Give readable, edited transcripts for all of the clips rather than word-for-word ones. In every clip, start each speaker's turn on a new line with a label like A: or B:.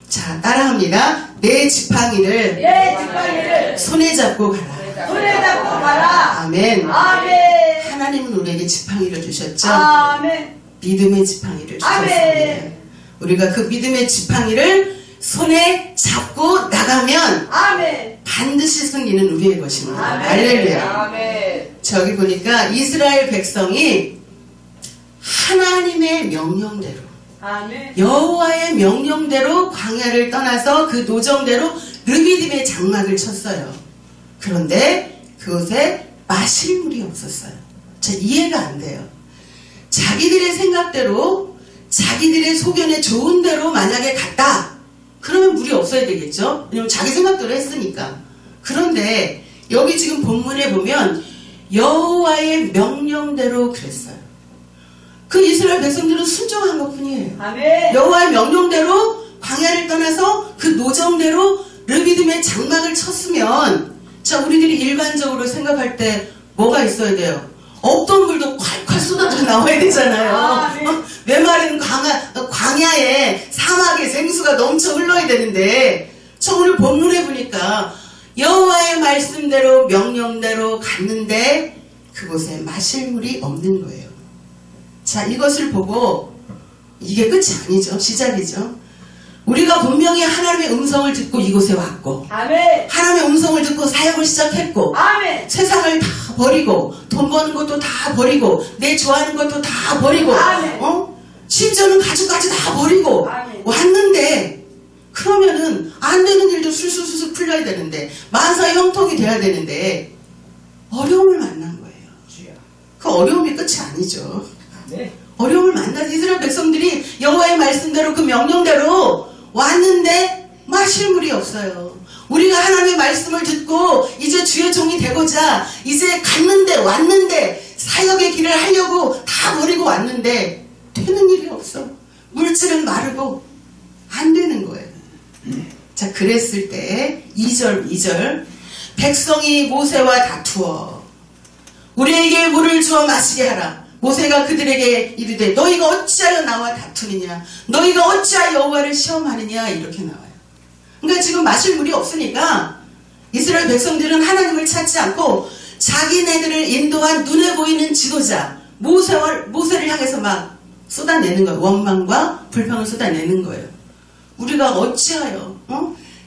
A: 자, 따라합니다. 내 지팡이를 손에 잡고 가라. 아멘. 하나님은 우리에게 지팡이를 주셨죠. 믿음의 지팡이를 주셨습니다. 우리가 그 믿음의 지팡이를 손에 잡고 나가면 반드시 승리는 우리의 것입니다. 할렐루야. 저기 보니까 이스라엘 백성이 하나님의 명령대로 여호와의 명령대로 광야를 떠나서 그 노정대로 르비딤의 장막을 쳤어요. 그런데 그곳에 마실 물이 없었어요. 이해가 안 돼요. 자기들의 생각대로 자기들의 소견에 좋은 대로 만약에 갔다 그러면 물이 없어야 되겠죠. 왜냐면 자기 생각대로 했으니까. 그런데 여기 지금 본문에 보면 여호와의 명령대로 그랬어요. 그 이스라엘 백성들은 순종한 것뿐이에요. 여호와의 명령대로 광야를 떠나서 그 노정대로 르비딤의 장막을 쳤으면 자 우리들이 일반적으로 생각할 때 뭐가 있어야 돼요? 없던 물도 콸콸 쏟아져 나와야 되잖아요. 메마른 광야에 사막에 생수가 넘쳐 흘러야 되는데 저 오늘 본문에 보니까 여호와의 말씀대로 명령대로 갔는데 그곳에 마실 물이 없는 거예요. 자, 이것을 보고 이게 끝이 아니죠. 시작이죠. 우리가 분명히 하나님의 음성을 듣고 이곳에 왔고 하나님의 음성을 듣고 사역을 시작했고 세상을 다 버리고 돈 버는 것도 다 버리고 내 좋아하는 것도 다 버리고 심지어는 가족까지 다 버리고 왔는데 그러면은 안 되는 일도 술술술 풀려야 되는데 만사의 형통이 돼야 되는데 어려움을 만난 거예요. 그 어려움이 끝이 아니죠. 어려움을 만난 이스라엘 백성들이 여호와의 말씀대로 그 명령대로 왔는데 마실 물이 없어요. 우리가 하나님의 말씀을 듣고 이제 주의 종이 되고자 이제 갔는데 왔는데 사역의 길을 하려고 다 버리고 왔는데 되는 일이 없어. 물질은 마르고 안 되는 거예요. 자, 그랬을 때 2절 백성이 모세와 다투어 우리에게 물을 주어 마시게 하라. 모세가 그들에게 이르되 너희가 어찌하여 나와 다투느냐 너희가 어찌하여 여호와를 시험하느냐 이렇게 나와요. 그러니까 지금 마실 물이 없으니까 이스라엘 백성들은 하나님을 찾지 않고 자기네들을 인도한 눈에 보이는 지도자 모세를 향해서 막 쏟아내는 거예요. 원망과 불평을 쏟아내는 거예요. 우리가 어찌하여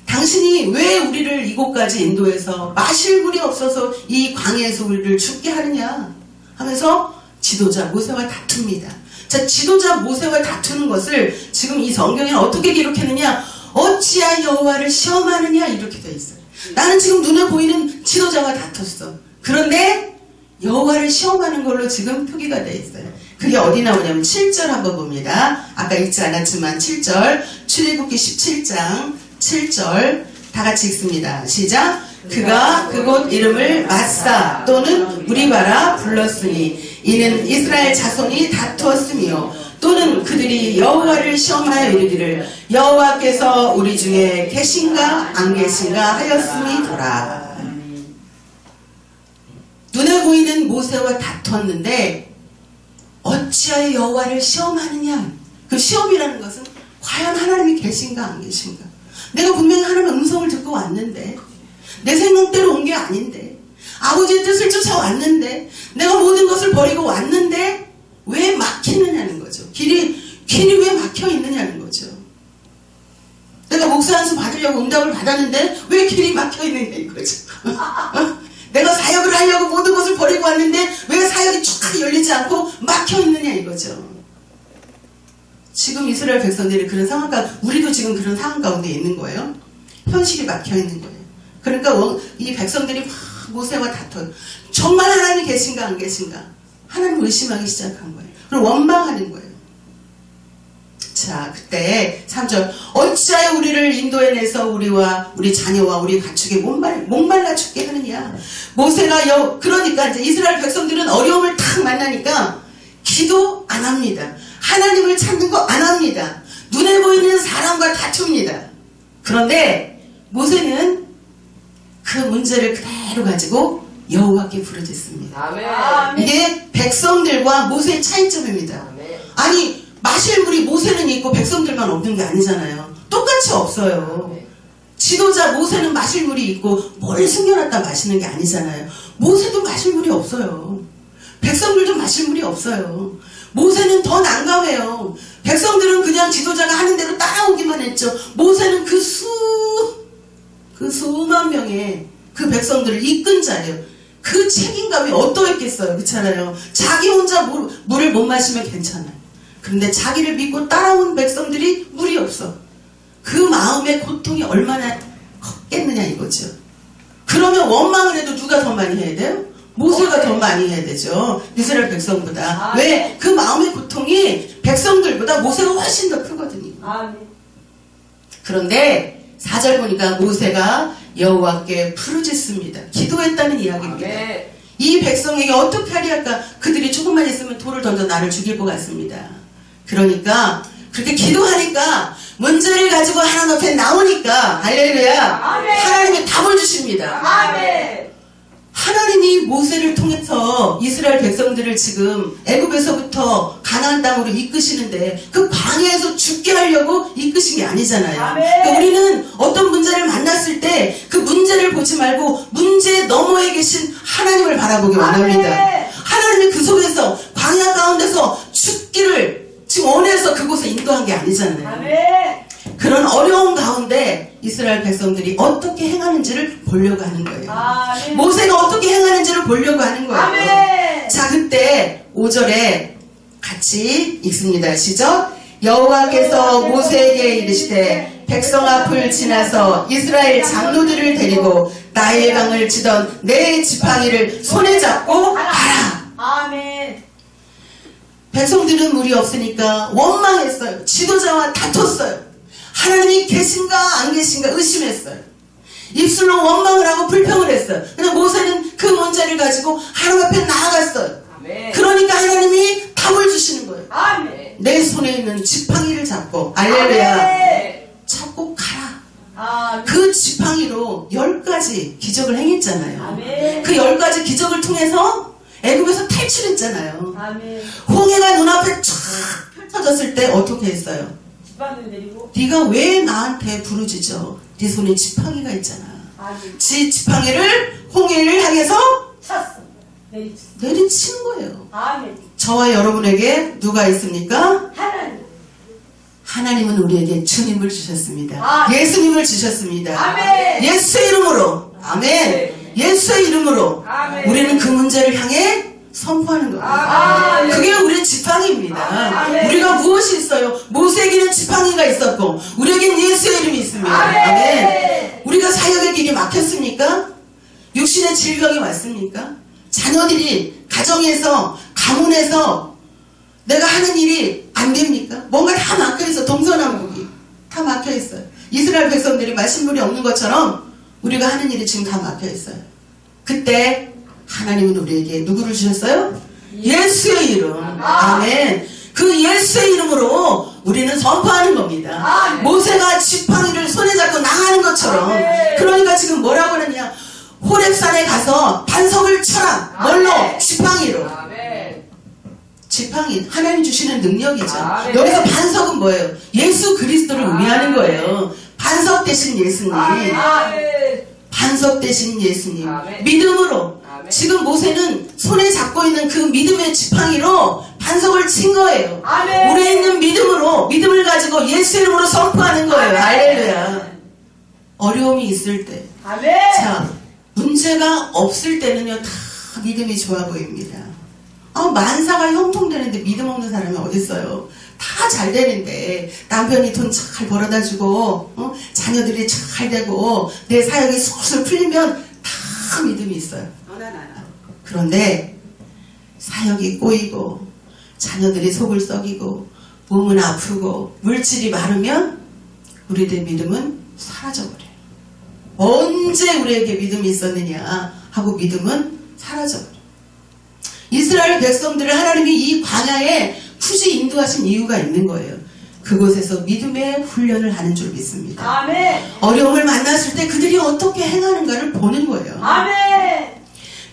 A: 당신이 왜 우리를 이곳까지 인도해서 마실 물이 없어서 이 광야에서 우리를 죽게 하느냐 하면서 지도자 모세와 다툽니다. 자, 지도자 모세와 다투는 것을 지금 이 성경에는 어떻게 기록했느냐 어찌하여 여호와를 시험하느냐 이렇게 되어 있어요. 나는 지금 눈에 보이는 지도자와 다퉜어. 그런데 여호와를 시험하는 걸로 지금 표기가 되어 있어요. 그게 어디 나오냐면 7절 한번 봅니다. 아까 읽지 않았지만 7절 출애굽기 17장 7절 다 같이 읽습니다. 시작. 그가 그곳 이름을 마사 또는 무리바라 불렀으니 이는 이스라엘 자손이 다투었으며 또는 그들이 여호와를 시험하여 이르기를 여호와께서 우리 중에 계신가 안 계신가 하였음이더라. 눈에 보이는 모세와 다투었는데 어찌하여 여호와를 시험하느냐. 그 시험이라는 것은 과연 하나님이 계신가 안 계신가. 내가 분명히 하나님의 음성을 듣고 왔는데 내 생각대로 온 게 아닌데 아버지의 뜻을 쫓아왔는데 내가 모든 것을 버리고 왔는데 왜 막히느냐는 거죠. 길이 왜 막혀 있느냐는 거죠. 내가 목사 안수 받으려고 응답을 받았는데 왜 길이 막혀 있느냐 이거죠. 내가 사역을 하려고 모든 것을 버리고 왔는데 왜 사역이 쫙 열리지 않고 막혀 있느냐 이거죠. 지금 이스라엘 백성들이 그런 상황 가운데 우리도 지금 그런 상황 가운데 있는 거예요. 현실이 막혀 있는 거예요. 그러니까 이 백성들이 막 모세와 다퉈요. 정말 하나님이 계신가 안 계신가 하나님을 의심하기 시작한 거예요. 그리고 원망하는 거예요. 자, 그때 3절 어찌하여 우리를 인도해내서 우리와 우리 자녀와 우리 가축에 목말라 죽게 하느냐. 모세가 그러니까 이제 이스라엘 백성들은 어려움을 탁 만나니까 기도 안 합니다. 하나님을 찾는 거 안 합니다. 눈에 보이는 사람과 다툽니다. 그런데 모세는 그 문제를 그대로 가지고 여호와께 부르짖습니다.
B: 아멘.
A: 이게 백성들과 모세의 차이점입니다.
B: 아멘.
A: 아니 마실 물이 모세는 있고 백성들만 없는 게 아니잖아요. 똑같이 없어요. 지도자 모세는 마실 물이 있고 뭘 숨겨놨다 마시는 게 아니잖아요. 모세도 마실 물이 없어요. 백성들도 마실 물이 없어요. 모세는 더 난감해요. 백성들은 그냥 지도자가 하는 대로 따라오기만 했죠. 모세는 그 수만 명의 그 백성들을 이끈 자예요. 그 책임감이 어떠했겠어요. 그렇잖아요. 자기 혼자 물을 못 마시면 괜찮아요. 그런데 자기를 믿고 따라온 백성들이 물이 없어. 그 마음의 고통이 얼마나 컸겠느냐 이거죠. 그러면 원망을 해도 누가 더 많이 해야 돼요? 모세가 더 많이 해야 되죠. 이스라엘 백성보다. 왜? 그 마음의 고통이 백성들보다 모세가 훨씬 더 크거든요. 그런데 4절 보니까 모세가 여호와께 부르짖습니다. 기도했다는 이야기입니다. 이 백성에게 어떻게 하리할까? 그들이 조금만 있으면 돌을 던져 나를 죽일 것 같습니다. 그러니까 그렇게 기도하니까 문제를 가지고 하나님 앞에 나오니까 할렐루야. 하나님이 답을 주십니다. 하나님이 모세를 통해서 이스라엘 백성들을 지금 애굽에서부터 가나안 땅으로 이끄시는데 그 광야에서 죽게 하려고 이끄신 게 아니잖아요. 그러니까 우리는 어떤 문제를 만났을 때 그 문제를 보지 말고 문제 너머에 계신 하나님을 바라보기 원합니다. 하나님이 그 속에서 광야 가운데서 죽기를 지금 원해서 그곳에 인도한 게 아니잖아요. 그런 어려운 가운데 이스라엘 백성들이 어떻게 행하는지를 보려고 하는 거예요. 모세가 어떻게 행하는지를 보려고 하는 거예요. 자, 그때 5절에 같이 읽습니다. 시작. 여호와께서 모세에게 이르시되 백성 앞을 지나서 이스라엘 장로들을 데리고 나의 강을 치던 내 지팡이를 손에 잡고 가라. 백성들은 물이 없으니까 원망했어요. 지도자와 다퉜어요. 하나님이 계신가 안 계신가 의심했어요. 입술로 원망을 하고 불평을 했어요. 근데 모세는 그 문제를 가지고 하나님 앞에 나아갔어요. 그러니까 하나님이 답을 주시는 거예요. 내 손에 있는 지팡이를 잡고 할렐루야 잡고 가라. 그 지팡이로 10가지 기적을 행했잖아요. 그 10가지 기적을 통해서 애굽에서 탈출했잖아요. 홍해가 눈앞에 쫙 펼쳐졌을 때 어떻게 했어요? 네가 왜 나한테 부르짖어? 네 손에 지팡이가 있잖아. 지팡이를 홍해를 향해서 내리치는 거예요. 저와 여러분에게 누가 있습니까? 하나님은 우리에게 주님을 주셨습니다. 예수님을 주셨습니다. 예수의 이름으로 아멘. 예수의 이름으로 우리는 그 문제를 향해 선포하는 겁니다. 그게 우리의 지팡이입니다. 우리가 무엇이 있어요? 모세에게는 지팡이가 있었고 우리에게는 예수의 이름이 있습니다. 아멘. 우리가 사역의 길이 막혔습니까? 육신의 질병이 왔습니까? 자녀들이 가정에서 가문에서 내가 하는 일이 안 됩니까? 뭔가 다 막혀있어. 동서남북이 다 막혀있어요. 이스라엘 백성들이 마실 물이 없는 것처럼 우리가 하는 일이 지금 다 막혀있어요. 그때 하나님은 우리에게 누구를 주셨어요? 예수의 이름. 아멘. 그 예수의 이름으로 우리는 선포하는 겁니다. 모세가 지팡이를 손에 잡고 나가는 것처럼. 그러니까 지금 뭐라고 하느냐? 호렙산에 가서 반석을 쳐라. 뭘로? 지팡이로. 지팡이 하나님 주시는 능력이죠. 여기서 반석은 뭐예요? 예수 그리스도를 의미하는 거예요. 반석 대신 예수님. 반석 대신 예수님. 믿음으로. 지금 모세는 손에 잡고 있는 그 믿음의 지팡이로 반석을 친 거예요. 우리에 있는 믿음으로, 믿음을 가지고 예수 이름으로 선포하는 거예요. 할렐루야. 어려움이 있을 때. 자, 문제가 없을 때는요, 다 믿음이 좋아 보입니다. 만사가 형통되는데 믿음 없는 사람이 어딨어요? 다 잘 되는데 남편이 돈 잘 벌어다 주고 자녀들이 잘 되고 내 사역이 술술 풀리면 다 믿음이 있어요. 그런데 사역이 꼬이고 자녀들이 속을 썩이고 몸은 아프고 물질이 마르면 우리들의 믿음은 사라져버려요. 언제 우리에게 믿음이 있었느냐 하고 믿음은 사라져버려요. 이스라엘 백성들을 하나님이 이 광야에 굳이 인도하신 이유가 있는 거예요. 그곳에서 믿음의 훈련을 하는 줄 믿습니다.
B: 아멘.
A: 어려움을 만났을 때 그들이 어떻게 행하는가를 보는 거예요.
B: 아멘.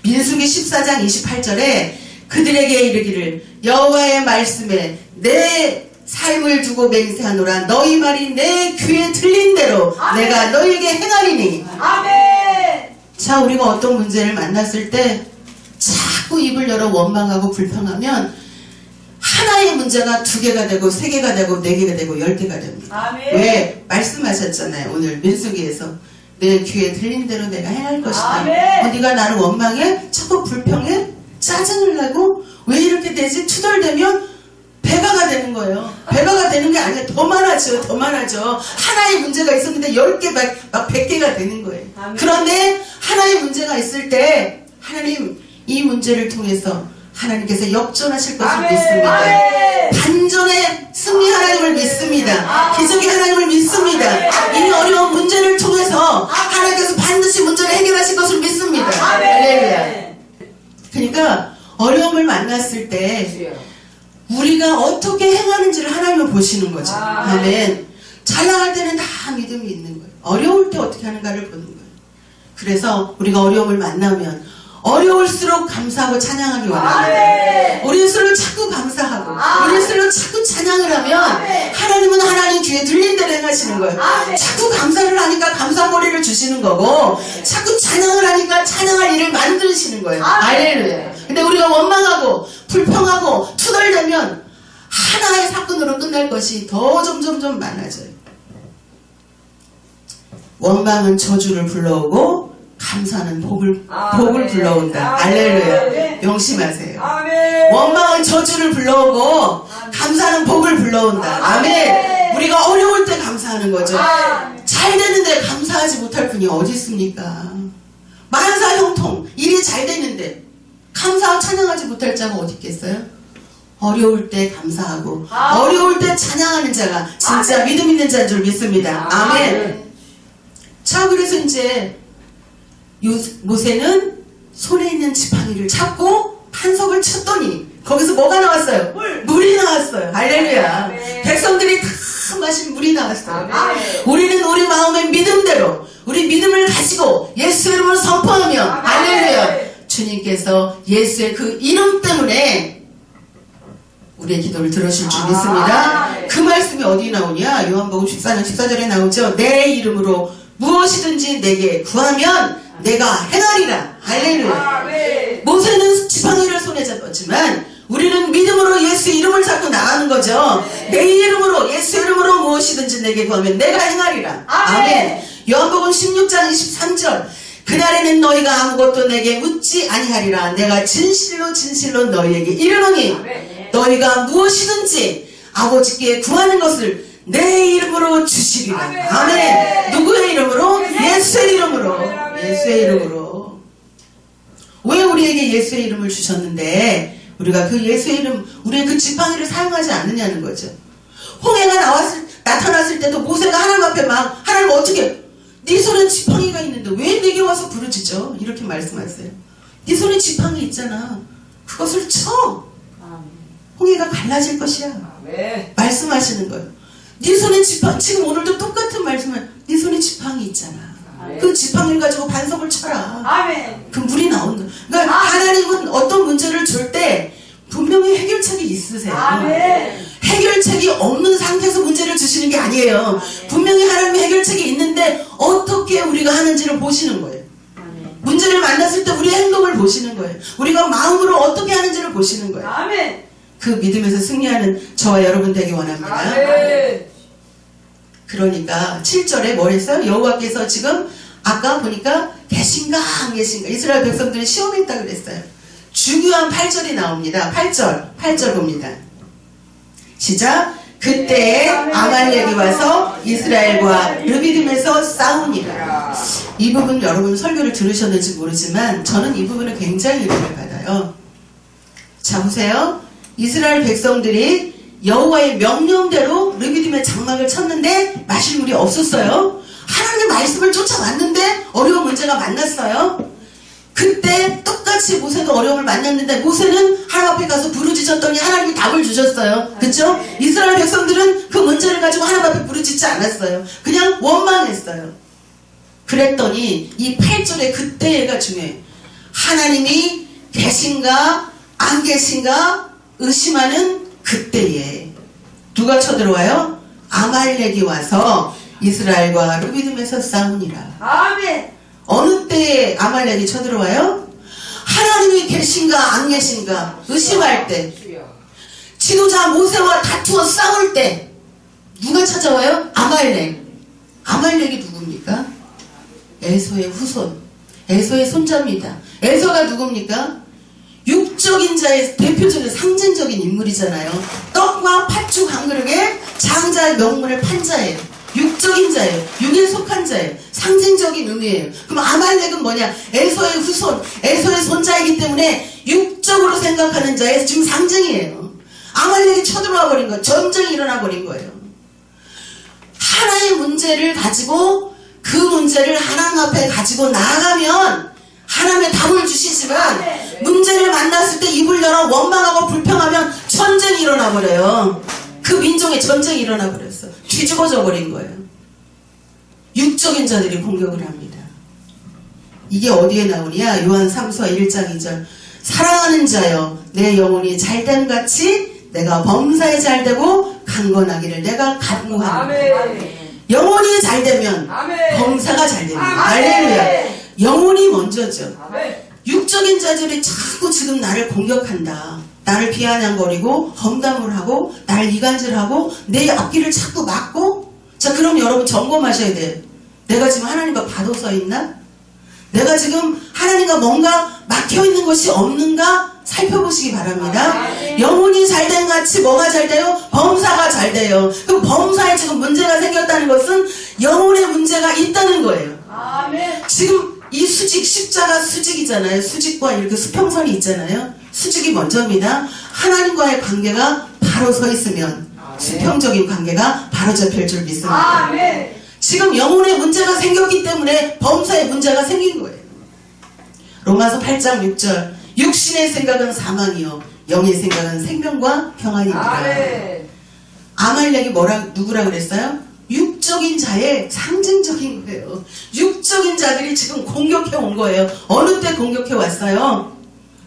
A: 민수기 14장 28절에 그들에게 이르기를 여호와의 말씀에 내 삶을 두고 맹세하노라. 너희 말이 내 귀에 들린 대로
B: 아멘.
A: 내가 너희에게 행하리니.
B: 아멘.
A: 자, 우리가 어떤 문제를 만났을 때 자꾸 입을 열어 원망하고 불평하면 하나의 문제가 2개가 되고 3개가 되고 4개가 되고 10개가 됩니다.
B: 아멘.
A: 왜? 말씀하셨잖아요. 오늘 민수기에서 내 귀에 들린 대로 내가 행할 것이다.
B: 아멘.
A: 네가 나를 원망해? 자꾸 불평해? 짜증을 내고 왜 이렇게 되지? 투덜대면 배가가 되는 거예요. 배가가 되는 게 아니라 더 많아져요. 더 많아져. 하나의 문제가 있었는데 10개, 막 100개가 되는 거예요.
B: 아멘.
A: 그런데 하나의 문제가 있을 때 하나님 이 문제를 통해서 하나님께서 역전하실 것을
B: 아멘.
A: 믿습니다.
B: 아멘.
A: 반전의 승리 하나님을 믿습니다. 기적의 하나님을 믿습니다. 이 어려운 문제를 통해서 하나님께서 반드시 문제를 해결하실 것을 믿습니다. 할렐루야. 그러니까 어려움을 만났을 때 우리가 어떻게 행하는지를 하나님은 보시는 거죠. 아멘. 잘 나갈 때는 다 믿음이 있는 거예요. 어려울 때 어떻게 하는가를 보는 거예요. 그래서 우리가 어려움을 만나면 어려울수록 감사하고 찬양하기 원합니다. 우리일수록 자꾸 감사하고 우리일수록 자꾸 찬양을 하면 하나님은 하나님 귀에 들린 대로 행하시는 거예요. 자꾸 감사를 하니까 감사머리를 주시는 거고 자꾸 찬양을 하니까 찬양할 일을 만드시는 거예요. 할렐루야. 근데 우리가 원망하고 불평하고 투덜대면 하나의 사건으로 끝날 것이 더 점점점 많아져요. 원망은 저주를 불러오고 감사는 복을 불러온다. 할렐루야. 명심하세요. 원망은 저주를 불러오고 감사는 복을 불러온다. 아멘. 우리가 어려울 때 감사하는 거죠. 잘 되는데 감사하지 못할 분이 어디 있습니까? 만사 형통 일이 잘 되는데 감사하고 찬양하지 못할 자가 어디 있겠어요? 어려울 때 감사하고 어려울 때 찬양하는 자가 진짜 믿음 있는 자인 줄 믿습니다. 아멘. 자, 그래서 이제 모세는 손에 있는 지팡이를 잡고 반석을 쳤더니 거기서 뭐가 나왔어요? 물이 나왔어요. 할렐루야. 백성들이 다 마신 물이 나왔어요. 우리는 우리 마음의 믿음대로 우리 믿음을 가지고 예수의 이름을 선포하며 할렐루야. 주님께서 예수의 그 이름 때문에 우리의 기도를 들으실 줄 믿습니다. 그 말씀이 어디 나오냐? 요한복음 14장 14절에 나오죠. 내 이름으로 무엇이든지 내게 구하면 내가 행하리라. 할렐루야. 모세는 지팡이를 손에 잡았지만 우리는 믿음으로 예수의 이름을 잡고 나가는 거죠. 내 이름으로 예수의 이름으로 무엇이든지 내게 구하면 내가 행하리라. 아멘. 요한복음 16장 23절 그날에는 너희가 아무것도 내게 묻지 아니하리라. 내가 진실로 진실로 너희에게 이르노니 너희가 무엇이든지 아버지께 구하는 것을 내 이름으로 주시리라. 아멘. 누구의 이름으로? 예수의 이름으로. 예수의 이름으로. 왜 우리에게 예수의 이름을 주셨는데 우리가 그 예수의 이름, 우리의 그 지팡이를 사용하지 않느냐는 거죠. 홍해가 나타났을 때도 모세가 하나님 앞에 막 하나님 어떻게 네 손에 지팡이가 있는데 왜 내게 와서 부르짖어? 이렇게 말씀하세요. 네 손에 지팡이 있잖아. 그것을 쳐. 홍해가 갈라질 것이야. 말씀하시는 거예요. 네 손에 지팡이, 지금 오늘도 똑같은 말씀을 네 손에 지팡이 있잖아. 그 지팡이를 가지고 반석을 쳐라. 그 물이 나온다. 그러니까 하나님은 어떤 문제를 줄 때 분명히 해결책이 있으세요. 해결책이 없는 상태에서 문제를 주시는 게 아니에요. 분명히 하나님의 해결책이 있는데 어떻게 우리가 하는지를 보시는 거예요. 문제를 만났을 때 우리의 행동을 보시는 거예요. 우리가 마음으로 어떻게 하는지를 보시는 거예요. 그 믿음에서 승리하는 저와 여러분 되기 원합니다. 그러니까 7절에 뭘 했어요? 여호와께서 지금 아까 보니까 계신가 안 계신가 이스라엘 백성들이 시험했다 그랬어요. 중요한 8절이 나옵니다. 8절 봅니다. 시작. 그때에 아말렉이 와서 이스라엘과 르비딤에서 싸우니라. 이 부분 여러분 설교를 들으셨는지 모르지만 저는 이 부분을 굉장히 은혜를 받아요. 자 보세요. 이스라엘 백성들이 여호와의 명령대로 르비딤의 장막을 쳤는데 마실 물이 없었어요. 하나님의 말씀을 쫓아왔는데 어려운 문제가 만났어요. 그때 똑같이 모세도 어려움을 만났는데 모세는 하나님 앞에 가서 부르짖었더니 하나님이 답을 주셨어요. 그렇죠? 이스라엘 백성들은 그 문제를 가지고 하나님 앞에 부르짖지 않았어요. 그냥 원망했어요. 그랬더니 이 8절의 그때가 중요해요. 하나님이 계신가 안 계신가 의심하는 그때에 누가 쳐들어와요? 아말렉이 와서 이스라엘과 르비딤에서 싸우니라.
B: 아멘.
A: 어느 때에 아말렉이 쳐들어와요? 하나님이 계신가 안 계신가 의심할 때, 지도자 모세와 다투어 싸울 때 누가 찾아와요? 아말렉. 아말렉이 누굽니까? 에서의 후손, 에서의 손자입니다. 에서가 누굽니까? 육적인 자의 대표적인 상징적인 인물이잖아요. 떡과 팥죽 한 그릇에 장자의 명분을 판 자예요. 육적인 자예요. 육에 속한 자예요. 상징적인 의미예요. 그럼 아말렉은 뭐냐? 에서의 후손, 에서의 손자이기 때문에 육적으로 생각하는 자의 지금 상징이에요. 아말렉이 쳐들어와 버린 거예요. 전쟁이 일어나 버린 거예요. 하나의 문제를 가지고 그 문제를 하나님 앞에 가지고 나아가면 하나님의 답을 주시지만 문제를 만났을 때 입을 열어 원망하고 불평하면 전쟁이 일어나 버려요. 그 민족의 전쟁이 일어나 버렸어. 뒤집어져 버린 거예요. 육적인 자들이 공격을 합니다. 이게 어디에 나오냐? 요한 3서 1장 2절. 사랑하는 자여 내 영혼이 잘됨같이 내가 범사에 잘되고 강건하기를 내가 간구하노라. 영혼이 잘되면 범사가 잘됩니다. 할렐루야. 영혼이 먼저죠. 육적인 자들이 자꾸 지금 나를 공격한다. 나를 비아냥거리고 험담을 하고 나를 이간질하고 내 앞길을 자꾸 막고. 자, 그럼 여러분 점검하셔야 돼요. 내가 지금 하나님과 바로 서 있나? 내가 지금 하나님과 뭔가 막혀있는 것이 없는가 살펴보시기 바랍니다. 영혼이 잘된 같이 뭐가 잘 돼요? 범사가 잘 돼요. 그럼 범사에 지금 문제가 생겼다는 것은 영혼의 문제가 있다는 거예요. 지금 이 수직, 십자가 수직이잖아요. 수직과 이렇게 수평선이 있잖아요. 수직이 먼저입니다. 하나님과의 관계가 바로 서 있으면 수평적인 관계가 바로 잡힐 줄 믿습니다. 지금 영혼의 문제가 생겼기 때문에 범사의 문제가 생긴 거예요. 로마서 8장 6절. 육신의 생각은 사망이요 영의 생각은 생명과 평안이니라. 아말렉이 누구라 그랬어요? 육적인 자의 상징적인 거예요. 육적인 자들이 지금 공격해 온 거예요. 어느 때 공격해 왔어요?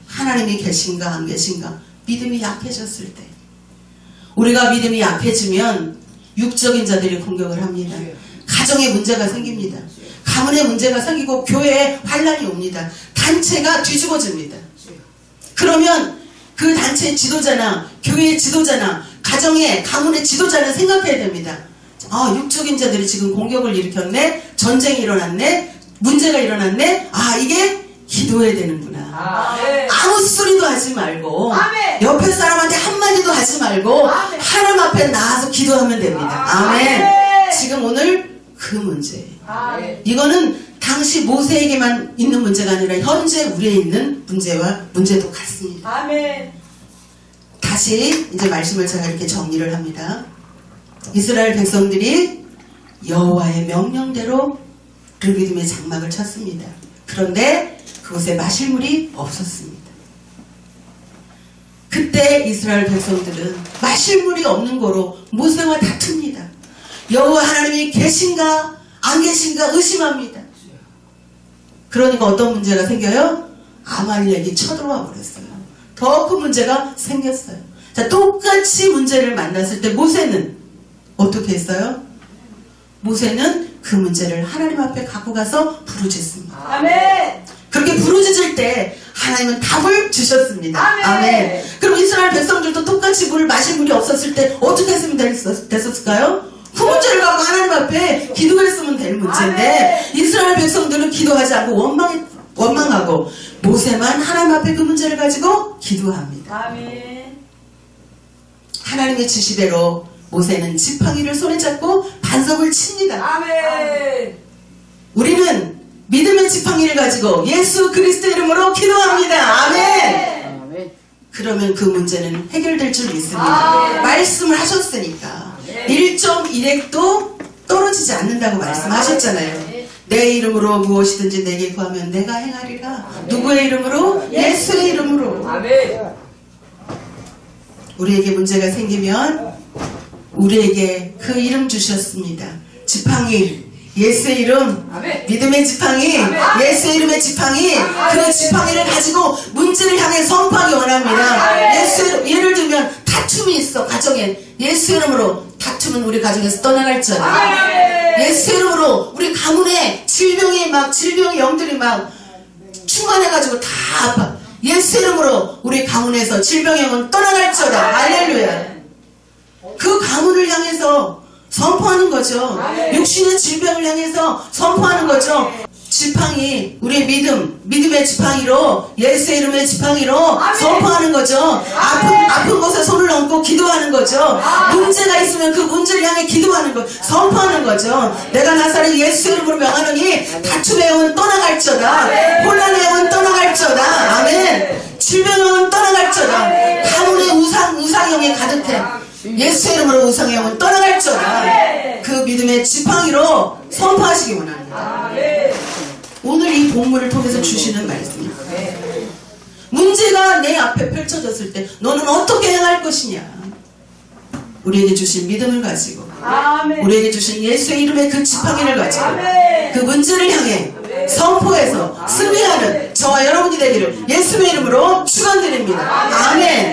A: 하나님이 계신가 안 계신가? 믿음이 약해졌을 때. 우리가 믿음이 약해지면 육적인 자들이 공격을 합니다. 가정에 문제가 생깁니다. 가문에 문제가 생기고 교회에 환란이 옵니다. 단체가 뒤집어집니다. 그러면 그 단체의 지도자나 교회의 지도자나 가정의 가문의 지도자는 생각해야 됩니다. 아, 육적인 자들이 지금 공격을 일으켰네. 전쟁이 일어났네. 문제가 일어났네. 아, 이게 기도해야 되는구나. 아무 소리도 하지 말고 옆에 사람한테 한마디도 하지 말고 하나님 앞에 나와서 기도하면 됩니다. 아멘. 지금 오늘 그 문제예요. 이거는 당시 모세에게만 있는 문제가 아니라 현재 우리에 있는 문제도 같습니다. 다시 이제 말씀을 제가 이렇게 정리를 합니다. 이스라엘 백성들이 여호와의 명령대로 르비딤의 장막을 쳤습니다. 그런데 그곳에 마실 물이 없었습니다. 그때 이스라엘 백성들은 마실 물이 없는 거로 모세와 다툽니다. 여호와 하나님이 계신가 안 계신가 의심합니다. 그러니까 어떤 문제가 생겨요? 아말렉이 쳐들어와 버렸어요. 더 큰 문제가 생겼어요. 자, 똑같이 문제를 만났을 때 모세는 어떻게 했어요? 모세는 그 문제를 하나님 앞에 갖고 가서 부르짖습니다. 그렇게 부르짖을 때 하나님은 답을 주셨습니다. 아멘. 그럼 이스라엘 백성들도 똑같이 물 마실 물이 없었을 때 어떻게 했으면 됐었을까요? 그 문제를 갖고 하나님 앞에 기도했으면 될 문제인데 이스라엘 백성들은 기도하지 않고 원망하고 모세만 하나님 앞에 그 문제를 가지고 기도합니다. 하나님의 지시대로 모세는 지팡이를 손에 잡고 반석을 칩니다. 우리는 믿음의 지팡이를 가지고 예수 그리스도 이름으로 기도합니다. 아멘. 그러면 그 문제는 해결될 줄 믿습니다. 말씀을 하셨으니까 1.1핵도 떨어지지 않는다고 말씀하셨잖아요. 내 이름으로 무엇이든지 내게 구하면 내가 행하리라. 누구의 이름으로? 예수의 이름으로. 우리에게 문제가 생기면 우리에게 그 이름 주셨습니다. 지팡이, 예수의 이름, 믿음의 지팡이, 예수의 이름의 지팡이, 그 지팡이를 가지고 문제를 향해 선포하기 원합니다. 예수의 이름, 예를 들면 다툼이 있어 가정에 예수 이름으로 다툼은 우리 가정에서 떠나갈지어다.
B: 아멘.
A: 예수 이름으로 우리 가문에 질병의 영들이 막 충만해가지고 다 아파. 예수 이름으로 우리 가문에서 질병의 영은 떠나갈지어다. 할렐루야. 그 가문을 향해서 선포하는 거죠. 육신의 질병을 향해서 선포하는 거죠. 지팡이, 우리의 믿음의 지팡이로, 예수의 이름의 지팡이로 선포하는 거죠. 아픈 곳에 손을 얹고 기도하는 거죠. 문제가 있으면 그 문제를 향해 기도하는 거, 선포하는 거죠. 내가 나사렛 예수 이름으로 명하노니 다툼의 영은 떠나갈지어다. 혼란의 영은 떠나갈지어다. 아멘. 질병의 영은 떠나갈지어다. 가문의 우상영이 가득해. 예수 이름으로 우상의 영은 떠나갈지어다. 그 믿음의 지팡이로 선포하시기 원합니다. 오늘 이 본문을 통해서 주시는 말씀입니다. 문제가 내 앞에 펼쳐졌을 때 너는 어떻게 행할 것이냐. 우리에게 주신 믿음을 가지고, 우리에게 주신 예수의 이름의 그 지팡이를 가지고 그 문제를 향해 선포해서 승리하는 저와 여러분이 되기를 예수의 이름으로 축원드립니다. 아멘.